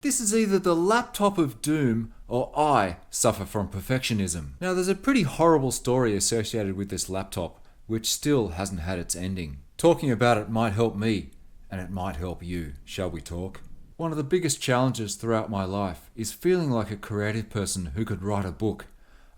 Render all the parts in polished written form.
This is either the laptop of doom or I suffer from perfectionism. Now, there's a pretty horrible story associated with this laptop, which still hasn't had its ending. Talking about it might help me, and it might help you. Shall we talk? One of the biggest challenges throughout my life is feeling like a creative person who could write a book.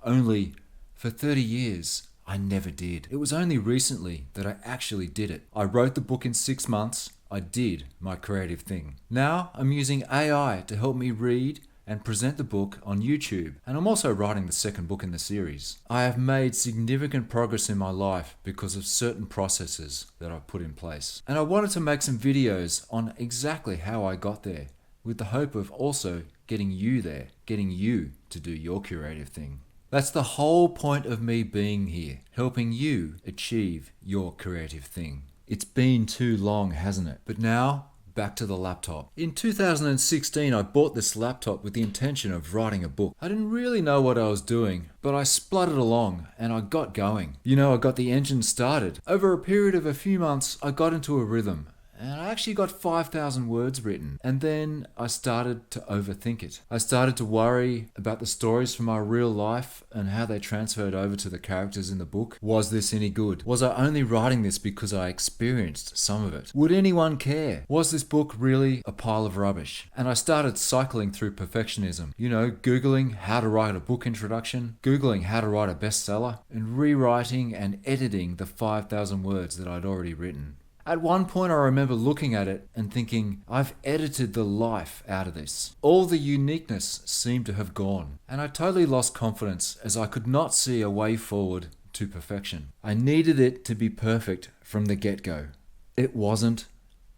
Only, for 30 years, I never did. It was only recently that I actually did it. I wrote the book in 6 months. I did my creative thing. Now I'm using AI to help me read and present the book on YouTube, and I'm also writing the second book in the series. I have made significant progress in my life because of certain processes that I've put in place. And I wanted to make some videos on exactly how I got there, with the hope of also getting you there, getting you to do your creative thing. That's the whole point of me being here, helping you achieve your creative thing. It's been too long, hasn't it? But now, back to the laptop. In 2016, I bought this laptop with the intention of writing a book. I didn't really know what I was doing, but I spluttered along and I got going. I got the engine started. Over a period of a few months, I got into a rhythm. And I actually got 5,000 words written. And then I started to overthink it. I started to worry about the stories from my real life and how they transferred over to the characters in the book. Was this any good? Was I only writing this because I experienced some of it? Would anyone care? Was this book really a pile of rubbish? And I started cycling through perfectionism. Googling how to write a book introduction, Googling how to write a bestseller, and rewriting and editing the 5,000 words that I'd already written. At one point I remember looking at it and thinking, I've edited the life out of this. All the uniqueness seemed to have gone, and I totally lost confidence as I could not see a way forward to perfection. I needed it to be perfect from the get-go. It wasn't,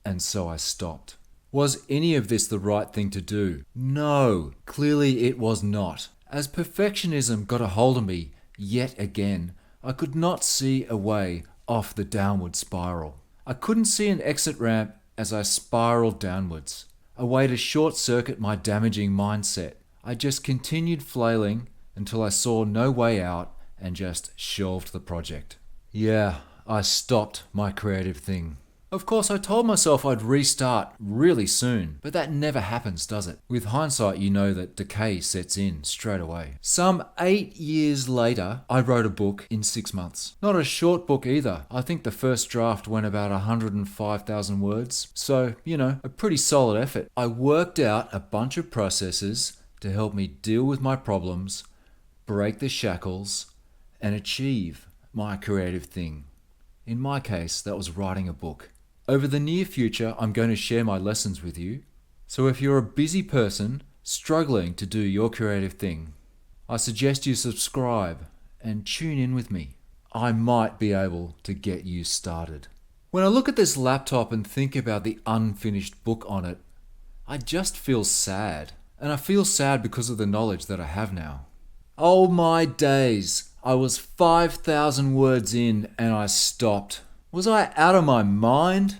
and so I stopped. Was any of this the right thing to do? No, clearly it was not. As perfectionism got a hold of me yet again, I could not see a way off the downward spiral. I couldn't see an exit ramp as I spiraled downwards, a way to short-circuit my damaging mindset. I just continued flailing until I saw no way out and just shelved the project. Yeah, I stopped my creative thing. Of course, I told myself I'd restart really soon, but that never happens, does it? With hindsight, you know that decay sets in straight away. Some 8 years later, I wrote a book in 6 months. Not a short book either. I think the first draft went about 105,000 words. So, a pretty solid effort. I worked out a bunch of processes to help me deal with my problems, break the shackles, and achieve my creative thing. In my case, that was writing a book. Over the near future, I'm going to share my lessons with you. So if you're a busy person struggling to do your creative thing, I suggest you subscribe and tune in with me. I might be able to get you started. When I look at this laptop and think about the unfinished book on it, I just feel sad. And I feel sad because of the knowledge that I have now. Oh my days! I was 5,000 words in and I stopped. Was I out of my mind?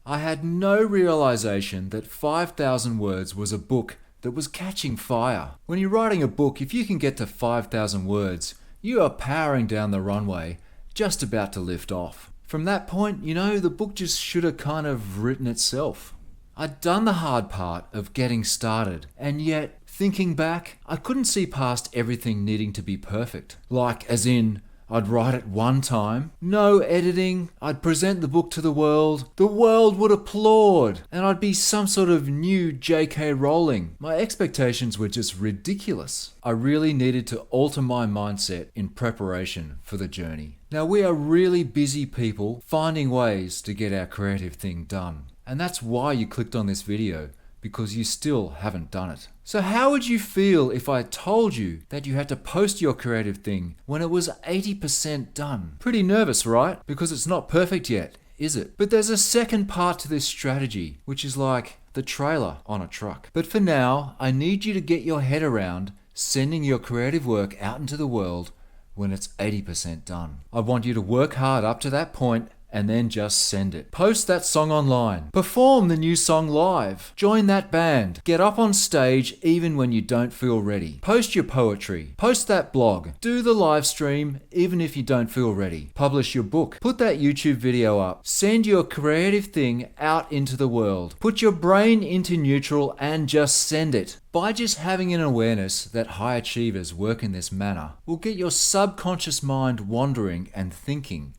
I had no realization that 5,000 words was a book that was catching fire. When you're writing a book, if you can get to 5,000 words, you are powering down the runway, just about to lift off. From that point, the book just should have kind of written itself. I'd done the hard part of getting started, and yet, thinking back, I couldn't see past everything needing to be perfect. Like, as in, I'd write it one time, no editing, I'd present the book to the world would applaud, and I'd be some sort of new J.K. Rowling. My expectations were just ridiculous. I really needed to alter my mindset in preparation for the journey. Now, we are really busy people finding ways to get our creative thing done. And that's why you clicked on this video, because you still haven't done it. So how would you feel if I told you that you had to post your creative thing when it was 80% done? Pretty nervous, right? Because it's not perfect yet, is it? But there's a second part to this strategy, which is like the trailer on a truck. But for now, I need you to get your head around sending your creative work out into the world when it's 80% done. I want you to work hard up to that point and then just send it. Post that song online. Perform the new song live. Join that band. Get up on stage even when you don't feel ready. Post your poetry. Post that blog. Do the live stream even if you don't feel ready. Publish your book. Put that YouTube video up. Send your creative thing out into the world. Put your brain into neutral and just send it. By just having an awareness that high achievers work in this manner will get your subconscious mind wandering and thinking,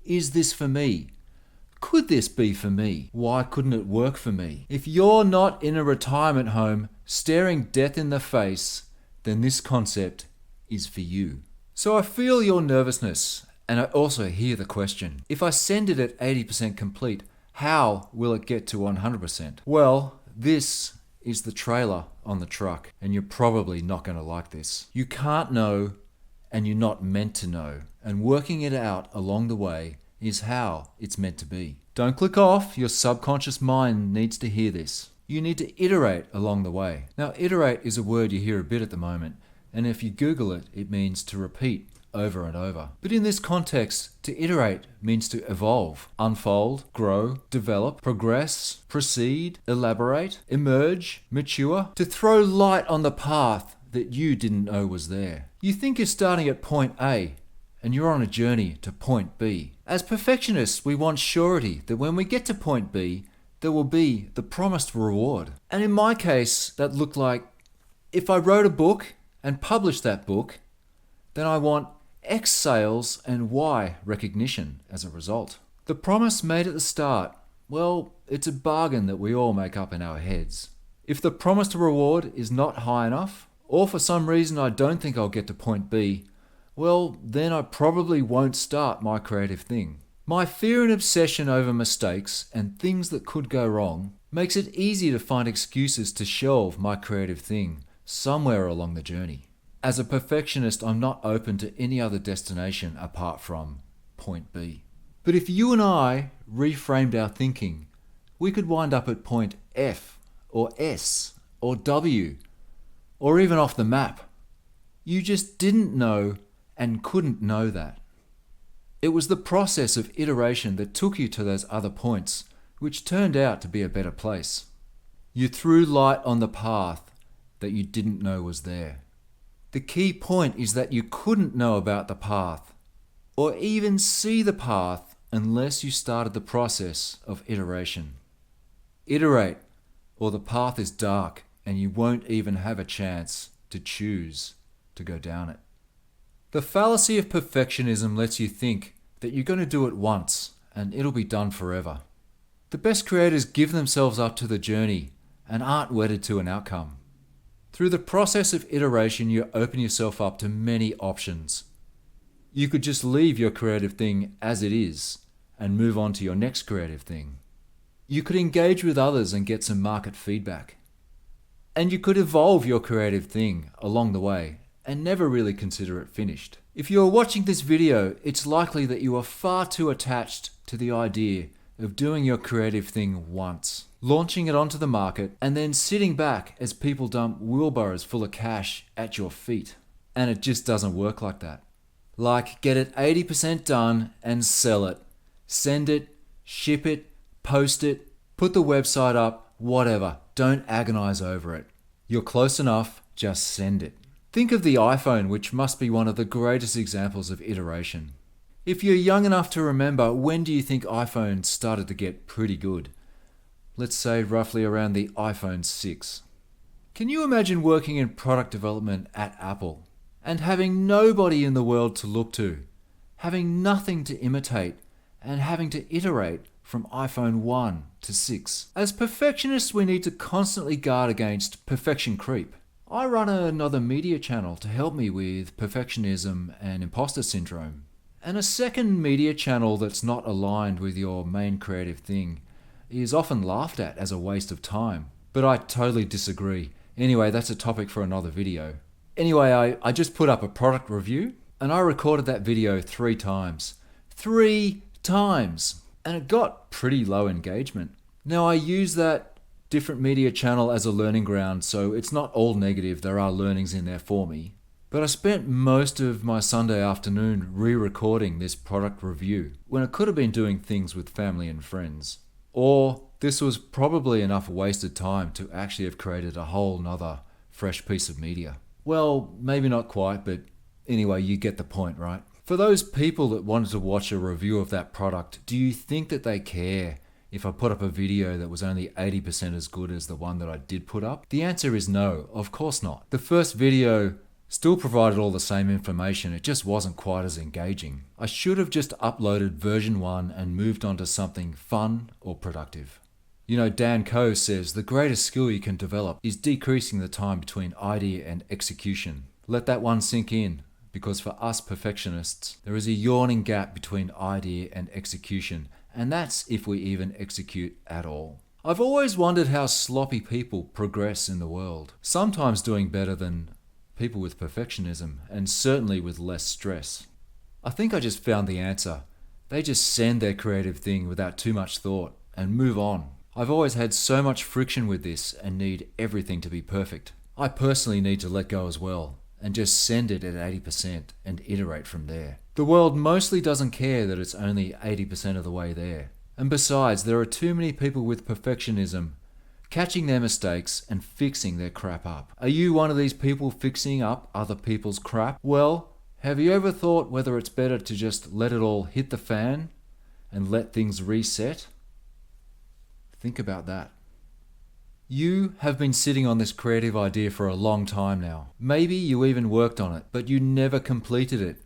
is this for me? Could this be for me? Why couldn't it work for me? If you're not in a retirement home staring death in the face, then this concept is for you. So I feel your nervousness, and I also hear the question. If I send it at 80% complete, how will it get to 100%? Well, this is the trailer on the truck, and you're probably not going to like this. You can't know, and you're not meant to know, and working it out along the way is how it's meant to be. Don't click off. Your subconscious mind needs to hear this. You need to iterate along the way. Now, iterate is a word you hear a bit at the moment, and if you Google it, it means to repeat over and over. But in this context, to iterate means to evolve, unfold, grow, develop, progress, proceed, elaborate, emerge, mature, to throw light on the path that you didn't know was there. You think you're starting at point A, and you're on a journey to point B. As perfectionists, we want surety that when we get to point B, there will be the promised reward. And in my case, that looked like, if I wrote a book and published that book, then I want X sales and Y recognition as a result. The promise made at the start, well, it's a bargain that we all make up in our heads. If the promised reward is not high enough, or for some reason I don't think I'll get to point B, well, then I probably won't start my creative thing. My fear and obsession over mistakes and things that could go wrong makes it easy to find excuses to shelve my creative thing somewhere along the journey. As a perfectionist, I'm not open to any other destination apart from point B. But if you and I reframed our thinking, we could wind up at point F or S or W or even off the map. You just didn't know and couldn't know that. It was the process of iteration that took you to those other points, which turned out to be a better place. You threw light on the path that you didn't know was there. The key point is that you couldn't know about the path, or even see the path, unless you started the process of iteration. Iterate, or the path is dark and you won't even have a chance to choose to go down it. The fallacy of perfectionism lets you think that you're going to do it once and it'll be done forever. The best creators give themselves up to the journey and aren't wedded to an outcome. Through the process of iteration, you open yourself up to many options. You could just leave your creative thing as it is and move on to your next creative thing. You could engage with others and get some market feedback. And you could evolve your creative thing along the way and never really consider it finished. If you are watching this video, it's likely that you are far too attached to the idea of doing your creative thing once, launching it onto the market, and then sitting back as people dump wheelbarrows full of cash at your feet. And it just doesn't work like that. Like, get it 80% done and sell it. Send it, ship it, post it, put the website up, whatever. Don't agonize over it. You're close enough, just send it. Think of the iPhone, which must be one of the greatest examples of iteration. If you're young enough to remember, when do you think iPhones started to get pretty good? Let's say roughly around the iPhone 6. Can you imagine working in product development at Apple and having nobody in the world to look to, having nothing to imitate, and having to iterate from iPhone 1 to 6? As perfectionists, we need to constantly guard against perfection creep. I run another media channel to help me with perfectionism and imposter syndrome. And a second media channel that's not aligned with your main creative thing is often laughed at as a waste of time. But I totally disagree. Anyway, that's a topic for another video. Anyway, I just put up a product review and I recorded that video 3 times. 3 times! And it got pretty low engagement. Now I use that different media channel as a learning ground, so it's not all negative. There are learnings in there for me. But I spent most of my Sunday afternoon re-recording this product review when I could have been doing things with family and friends. Or this was probably enough wasted time to actually have created a whole nother fresh piece of media. Well, maybe not quite, but anyway, you get the point, right? For those people that wanted to watch a review of that product, do you think that they care if I put up a video that was only 80% as good as the one that I did put up? The answer is no, of course not. The first video still provided all the same information, it just wasn't quite as engaging. I should have just uploaded version 1 and moved on to something fun or productive. You know, Dan Coe says the greatest skill you can develop is decreasing the time between idea and execution. Let that one sink in, because for us perfectionists, there is a yawning gap between idea and execution, and that's if we even execute at all. I've always wondered how sloppy people progress in the world, sometimes doing better than people with perfectionism, and certainly with less stress. I think I just found the answer. They just send their creative thing without too much thought and move on. I've always had so much friction with this and need everything to be perfect. I personally need to let go as well and just send it at 80% and iterate from there. The world mostly doesn't care that it's only 80% of the way there. And besides, there are too many people with perfectionism catching their mistakes and fixing their crap up. Are you one of these people fixing up other people's crap? Well, have you ever thought whether it's better to just let it all hit the fan and let things reset? Think about that. You have been sitting on this creative idea for a long time now. Maybe you even worked on it, but you never completed it.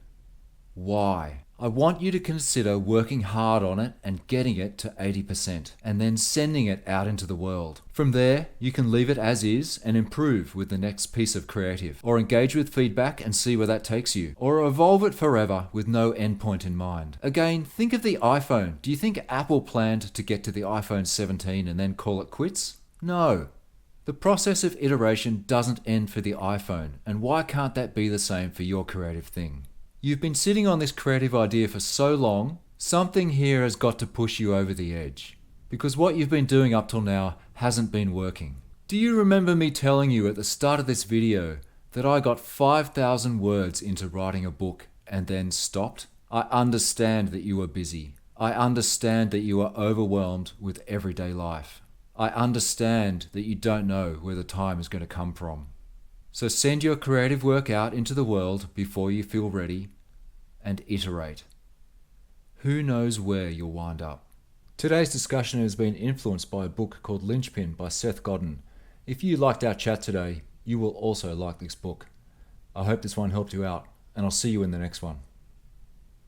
Why? I want you to consider working hard on it and getting it to 80%, and then sending it out into the world. From there, you can leave it as is and improve with the next piece of creative, or engage with feedback and see where that takes you, or evolve it forever with no endpoint in mind. Again, think of the iPhone. Do you think Apple planned to get to the iPhone 17 and then call it quits? No. The process of iteration doesn't end for the iPhone, and why can't that be the same for your creative thing? You've been sitting on this creative idea for so long, something here has got to push you over the edge. Because what you've been doing up till now hasn't been working. Do you remember me telling you at the start of this video that I got 5,000 words into writing a book and then stopped? I understand that you are busy. I understand that you are overwhelmed with everyday life. I understand that you don't know where the time is going to come from. So send your creative work out into the world before you feel ready and iterate. Who knows where you'll wind up? Today's discussion has been influenced by a book called Linchpin by Seth Godin. If you liked our chat today, you will also like this book. I hope this one helped you out, and I'll see you in the next one.